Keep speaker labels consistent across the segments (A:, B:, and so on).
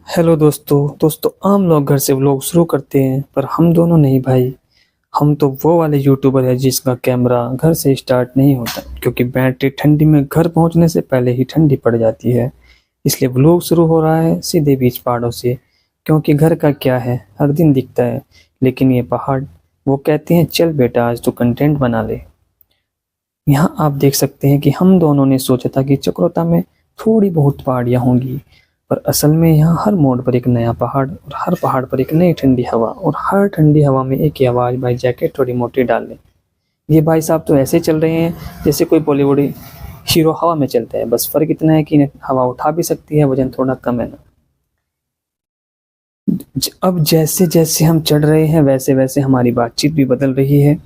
A: Hello दोस्तों आम लोग घर से व्लॉग शुरू करते हैं पर हम दोनों नहीं भाई। हम तो वो वाले यूट्यूबर है जिसका कैमरा घर से स्टार्ट नहीं होता क्योंकि बैटरी ठंडी में घर पहुंचने से पहले ही ठंडी पड़ जाती है। इसलिए व्लॉग शुरू हो रहा है सीधे बीच पहाड़ों से, क्योंकि घर का क्या है हर दिन दिखता है, लेकिन ये पहाड़ वो कहते हैं चल बेटा आज तो कंटेंट बना ले। यहाँ आप देख सकते हैं कि हम दोनों ने सोचा था कि चक्रोता में थोड़ी बहुत पहाड़ियाँ होंगी, पर असल में यहाँ हर मोड़ पर एक नया पहाड़ और हर पहाड़ पर एक नई ठंडी हवा, और हर ठंडी हवा में एक ही आवाज़, भाई जैकेट थोड़ी मोटी डाल लें। ये भाई साहब तो ऐसे चल रहे हैं जैसे कोई बॉलीवुड हीरो हवा में चलता है, बस फर्क इतना है कि हवा उठा भी सकती है, वजन थोड़ा कम है ना। अब जैसे जैसे हम चढ़ रहे हैं वैसे वैसे हमारी बातचीत भी बदल रही है।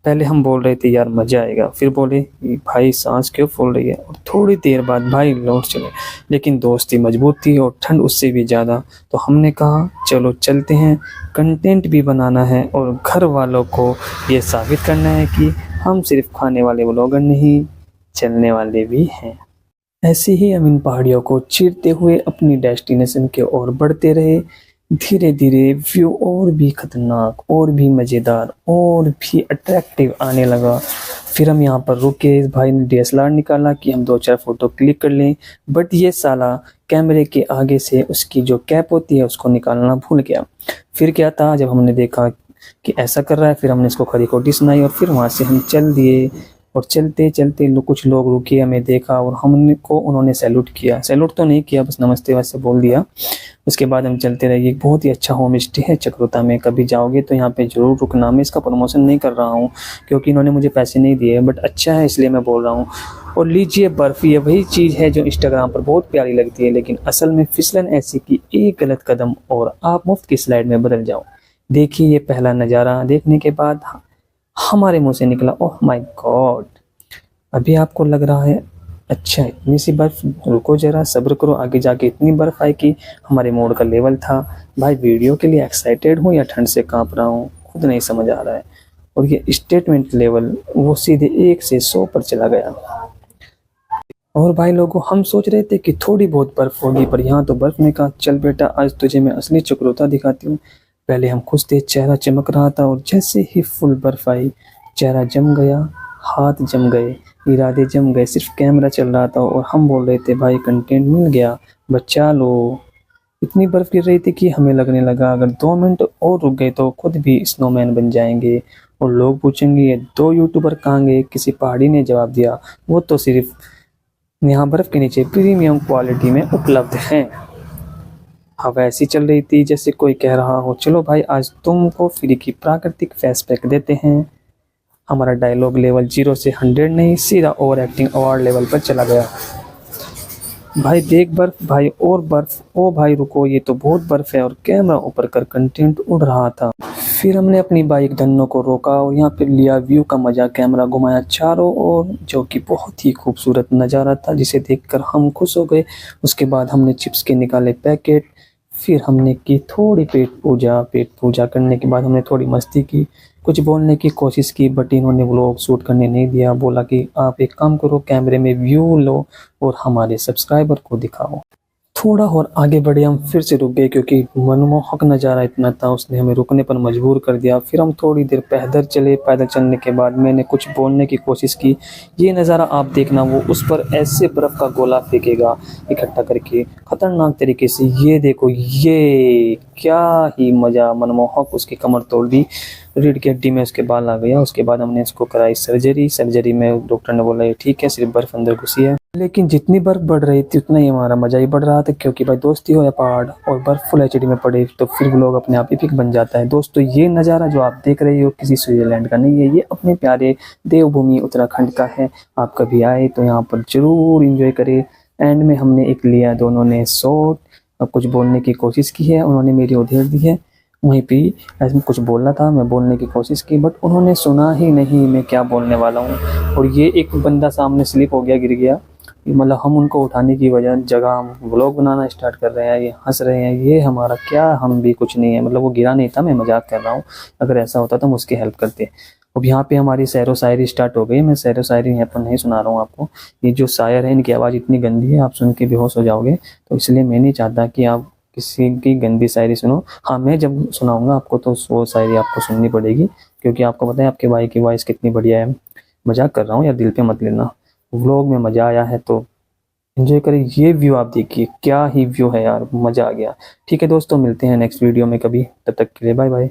A: पहले हम बोल रहे थे यार मजा आएगा, फिर बोले भाई सांस क्यों फूल रही है, और थोड़ी देर बाद भाई लौट चले। लेकिन दोस्ती मजबूत थी और ठंड उससे भी ज़्यादा, तो हमने कहा चलो चलते हैं, कंटेंट भी बनाना है और घर वालों को ये साबित करना है कि हम सिर्फ खाने वाले व्लॉगर नहीं, चलने वाले भी हैं। ऐसे ही हम इन पहाड़ियों को चीरते हुए अपनी डेस्टिनेशन के ओर बढ़ते रहे। धीरे धीरे व्यू और भी खतरनाक, और भी मज़ेदार, और भी अट्रैक्टिव आने लगा। फिर हम यहाँ पर रुके, इस भाई ने डीएसएलआर निकाला कि हम 2-4 फ़ोटो क्लिक कर लें, बट ये साला कैमरे के आगे से उसकी जो कैप होती है उसको निकालना भूल गया। फिर क्या था, जब हमने देखा कि ऐसा कर रहा है, फिर हमने इसको खरी खोटी सुनाई और फिर वहाँ से हम चल दिए। और चलते चलते कुछ लोग रुके, हमें देखा और हमने को उन्होंने सैल्यूट किया। सैल्यूट तो नहीं किया, बस नमस्ते वैसे बोल दिया। उसके बाद हम चलते रहे। एक बहुत ही अच्छा होम स्टे है चक्रोता में, कभी जाओगे तो यहाँ पे ज़रूर रुकना। मैं इसका प्रमोशन नहीं कर रहा हूँ क्योंकि इन्होंने मुझे पैसे नहीं दिए, बट अच्छा है इसलिए मैं बोल रहा हूँ। और लीजिए बर्फ़, ये वही चीज़ है जो इंस्टाग्राम पर बहुत प्यारी लगती है, लेकिन असल में फिसलन ऐसी कि एक गलत कदम और आप मुफ्त की स्लाइड में बदल जाओ। देखिए ये पहला नज़ारा देखने के बाद हमारे मुंह से निकला ओह माय गॉड। अभी आपको लग रहा है अच्छा इतनी सी बर्फ, रुको जरा सब्र करो, आगे जाके इतनी बर्फ आई कि हमारे मूड का लेवल था। भाई वीडियो के लिए एक्साइटेड हूँ या ठंड से कांप रहा हूँ खुद नहीं समझ आ रहा है। और ये स्टेटमेंट लेवल वो सीधे 1 से 100 पर चला गया। और भाई लोगों हम सोच रहे थे कि थोड़ी बहुत बर्फ होगी, पर यहाँ तो बर्फ ने कहा चल बेटा आज तुझे मैं असली चक्रोता दिखाती हूँ। पहले हम खुश थे, चेहरा चमक रहा था, और जैसे ही फुल बर्फ आई चेहरा जम गया, हाथ जम गए, इरादे जम गए, सिर्फ कैमरा चल रहा था और हम बोल रहे थे भाई कंटेंट मिल गया, बचा लो। इतनी बर्फ गिर रही थी कि हमें लगने लगा अगर 2 मिनट और रुक गए तो खुद भी स्नोमैन बन जाएंगे। और लोग पूछेंगे ये 2 यूट्यूबर कहाँ गए। किसी पहाड़ी ने जवाब दिया वो तो सिर्फ यहाँ बर्फ के नीचे प्रीमियम क्वालिटी में उपलब्ध हैं। हवा ऐसी चल रही थी जैसे कोई कह रहा हो चलो भाई आज तुमको फ्री की प्राकृतिक फेस पैक देते हैं। हमारा डायलॉग लेवल 0 से 100 नहीं, सीधा ओवर एक्टिंग अवार्ड लेवल पर चला गया। भाई देख बर्फ, भाई और बर्फ, ओ भाई रुको ये तो बहुत बर्फ है, और कैमरा ऊपर कर कंटेंट उड़ रहा था। फिर हमने अपनी बाइक धन्नो को रोका और यहाँ पर लिया व्यू का मजा, कैमरा घुमाया चारों ओर, जो कि बहुत ही खूबसूरत नज़ारा था जिसे देखकर हम खुश हो गए। उसके बाद हमने चिप्स के निकाले पैकेट, फिर हमने की थोड़ी पेट पूजा करने के बाद हमने थोड़ी मस्ती की, कुछ बोलने की कोशिश की, बट इन्होंने व्लॉग शूट करने नहीं दिया। बोला कि आप एक काम करो कैमरे में व्यू लो और हमारे सब्सक्राइबर को दिखाओ। थोड़ा और आगे बढ़े, हम फिर से रुक गए क्योंकि मनमोहक नज़ारा इतना था, उसने हमें रुकने पर मजबूर कर दिया। फिर हम थोड़ी देर पैदल चले, पैदल चलने के बाद मैंने कुछ बोलने की कोशिश की। ये नज़ारा आप देखना, वो उस पर ऐसे बर्फ़ का गोला फेंकेगा इकट्ठा करके खतरनाक तरीके से, ये देखो ये क्या ही मज़ा, मनमोहक। उसकी कमर तोड़ दी, रीढ़ की हड्डी में उसके बाल आ गया। उसके बाद हमने इसको कराई सर्जरी में डॉक्टर ने बोला ये ठीक है, सिर्फ बर्फ़ अंदर घुसी है। लेकिन जितनी बर्फ़ बढ़ रही थी उतना ही हमारा मज़ा ही बढ़ रहा था, क्योंकि भाई दोस्ती हो या पहाड़ और बर्फ़ फुल एचडी में पड़े तो फिर लोग अपने आप ही पिक बन जाता है। दोस्तों ये नज़ारा जो आप देख रहे हो किसी स्विट्ज़रलैंड का नहीं है, ये अपने प्यारे देवभूमि उत्तराखंड का है। आप कभी आए तो यहाँ पर ज़रूर इंजॉय करें। एंड में हमने एक लिया, दोनों ने शॉट, अब कुछ बोलने की कोशिश की है, उन्होंने मेरी उधेड़ दी है। वहीं पे ऐसे कुछ बोलना था, मैं बोलने की कोशिश की बट उन्होंने सुना ही नहीं मैं क्या बोलने वाला हूँ। और ये एक बंदा सामने स्लिप हो गया, गिर गया, मतलब हम उनको उठाने की जगह हम व्लॉग बनाना स्टार्ट कर रहे हैं, ये हंस रहे हैं, ये हमारा क्या, हम भी कुछ नहीं है। मतलब वो गिरा नहीं था, मैं मजाक कर रहा हूँ, अगर ऐसा होता तो हम उसकी हेल्प करते। अब यहाँ पे हमारी शेरो शायरी स्टार्ट हो गई। मैं शेरो शायरी यहाँ पर नहीं सुना रहा हूँ आपको, ये जो शायर है इनकी आवाज़ इतनी गंदी है आप सुन के बेहोश हो जाओगे, तो इसलिए मैं नहीं चाहता कि आप किसी की गंदी शायरी सुनो। हाँ, मैं जब सुनाऊंगा आपको तो वो शायरी आपको सुननी पड़ेगी, क्योंकि आपको पता है आपके भाई की वॉइस कितनी बढ़िया है। मजाक कर रहा हूँ यार, दिल पे मत लेना। व्लॉग में मज़ा आया है तो एंजॉय करें। ये व्यू आप देखिए, क्या ही व्यू है यार, मज़ा आ गया। ठीक है दोस्तों, मिलते हैं नेक्स्ट वीडियो में कभी, तब तक के लिए बाय बाय।